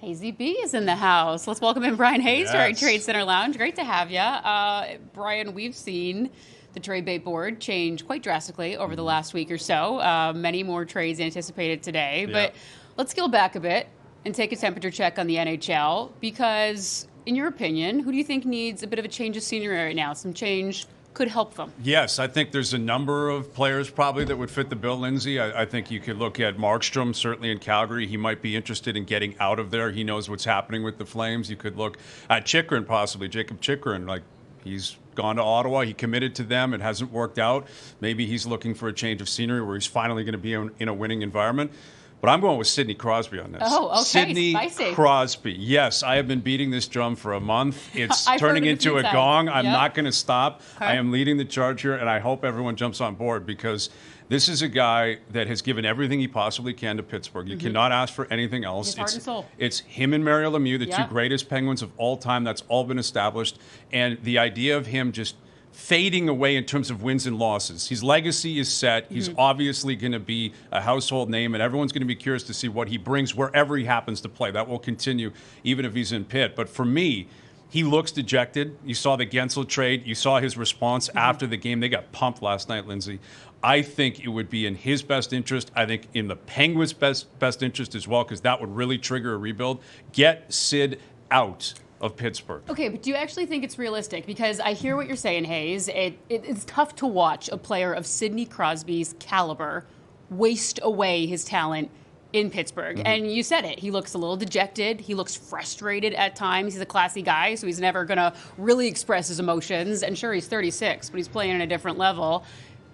Hazy B is in the house. Let's welcome in Bryan Hayes to our Trade Center Lounge. Great to have you. Bryan, we've seen the trade bait board change quite drastically over the last week or so. Many more trades anticipated today. But let's scale back a bit and take a temperature check on the NHL because, in your opinion, who do you think needs a bit of a change of scenery right now? Some change could help them. Yes, I think there's a number of players probably that would fit the bill, Lindsay. I think you could look at Markstrom, certainly in Calgary. He might be interested in getting out of there. He knows what's happening with the Flames. You could look at Chychrun, possibly, Jacob Chychrun. Like, he's gone to Ottawa. He committed to them. It hasn't worked out. Maybe he's looking for a change of scenery where he's finally going to be in a winning environment. But I'm going with Sidney Crosby on this. Oh, okay. Sidney Spicy. Crosby. Yes, I have been beating this drum for a month. It's turning into a gong. I'm not going to stop. Okay. I am leading the charge here, and I hope everyone jumps on board because this is a guy that has given everything he possibly can to Pittsburgh. You cannot ask for anything else. His heart and soul. It's him and Mario Lemieux, the two greatest Penguins of all time. That's all been established. And the idea of him just fading away in terms of wins and losses. His legacy is set. He's obviously going to be a household name, and everyone's going to be curious to see what he brings wherever he happens to play. That will continue even if he's in Pitt. But for me, he looks dejected. You saw the Gensel trade. You saw his response after the game. They got pumped last night, Lindsay. I think it would be in his best interest. I think in the Penguins' best interest as well, because that would really trigger a rebuild. Get Sid out of Pittsburgh. Okay, but do you actually think it's realistic? Because I hear what you're saying, Hayes. It's tough to watch a player of Sidney Crosby's caliber waste away his talent in Pittsburgh. And you said it. He looks a little dejected. He looks frustrated at times. He's a classy guy, so he's never going to really express his emotions. And sure, he's 36, but he's playing at a different level.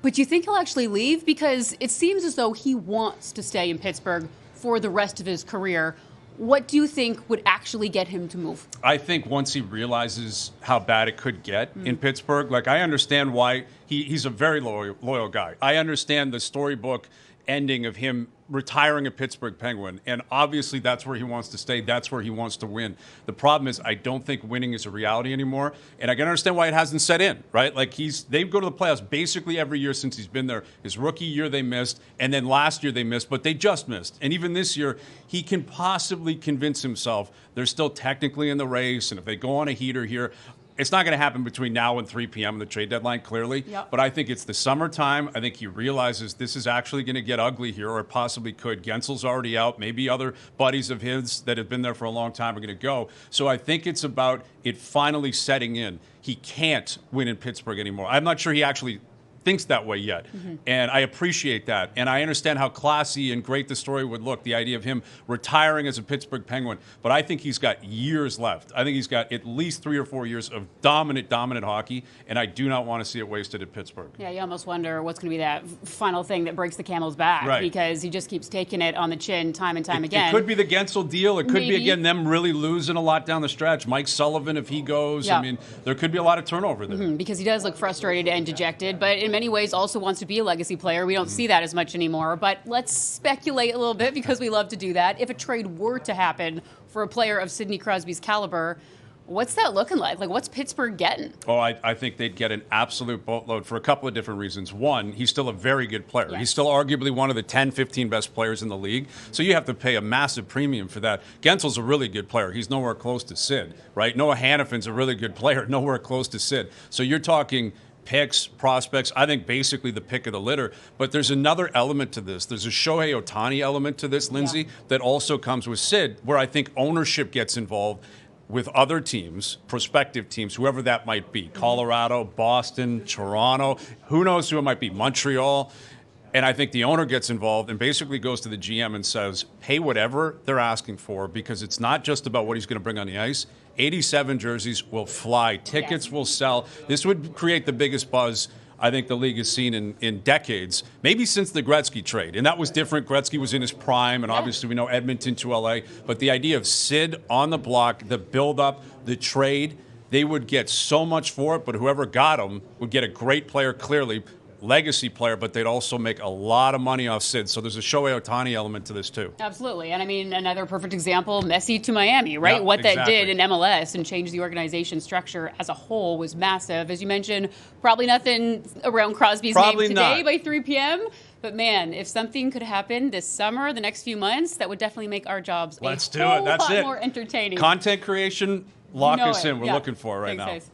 But you think he'll actually leave? Because it seems as though he wants to stay in Pittsburgh for the rest of his career. What do you think would actually get him to move? I think once he realizes how bad it could get in Pittsburgh, like I understand why he's a very loyal guy. I understand the storybook ending of him retiring a Pittsburgh Penguin, and obviously that's where he wants to stay. That's where he wants to win. The problem is I don't think winning is a reality anymore, and I can understand why it hasn't set in, right? Like they go to the playoffs basically every year since he's been there. His rookie year they missed, and then last year they missed, but they just missed. And even this year, he can possibly convince himself they're still technically in the race, and if they go on a heater here, it's not going to happen between now and 3 p.m. on the trade deadline, clearly. But I think it's the summertime. I think he realizes this is actually going to get ugly here, or possibly could. Gensel's already out. Maybe other buddies of his that have been there for a long time are going to go. So I think it's about it finally setting in. He can't win in Pittsburgh anymore. I'm not sure he actually thinks that way yet. And I appreciate that. And I understand how classy and great the story would look, the idea of him retiring as a Pittsburgh Penguin. But I think he's got years left. I think he's got at least 3 or 4 years of dominant hockey, and I do not want to see it wasted at Pittsburgh. Yeah, you almost wonder what's going to be that final thing that breaks the camel's back, because he just keeps taking it on the chin time and time again. It could be the Gensel deal. It could be, again, them really losing a lot down the stretch. Mike Sullivan, if he goes, I mean, there could be a lot of turnover there. Because he does look frustrated and dejected, but in many ways also wants to be a legacy player. We don't see that as much anymore, but let's speculate a little bit because we love to do that. If a trade were to happen for a player of Sidney Crosby's caliber, what's that looking like? Like, what's Pittsburgh getting? Oh, I think they'd get an absolute boatload for a couple of different reasons. One, he's still a very good player. He's still arguably one of the 10, 15 best players in the league. So you have to pay a massive premium for that. Gensel's a really good player. He's nowhere close to Sid, right? Noah Hannafin's a really good player, nowhere close to Sid. So you're talking picks, prospects, I think basically the pick of the litter. But there's another element to this. There's a Shohei Ohtani element to this, Lindsay, that also comes with Sid, where I think ownership gets involved with other teams, prospective teams, whoever that might be, Colorado, Boston, Toronto, who knows who it might be, Montreal. And I think the owner gets involved and basically goes to the GM and says, pay whatever they're asking for, because it's not just about what he's going to bring on the ice. 87 jerseys will fly. Tickets will sell. This would create the biggest buzz I think the league has seen in decades, maybe since the Gretzky trade. And that was different. Gretzky was in his prime, and obviously we know Edmonton to L.A. But the idea of Sid on the block, the build-up, the trade, they would get so much for it, but whoever got him would get a great player, clearly. legacy player, but they'd also make a lot of money off Sid. So there's a Shohei Ohtani element to this too. Absolutely. And I mean, another perfect example, Messi to Miami, right? Yeah, what that exactly. did in MLS and changed the organization structure as a whole was massive. As you mentioned, probably nothing around Crosby's Probably name today not. by 3 p.m. But man, if something could happen this summer, the next few months, that would definitely make our jobs Let's a do whole it. That's lot it. more entertaining. Content creation, lock You know us it. in. We're Yeah. looking for it right Thanks, now. guys.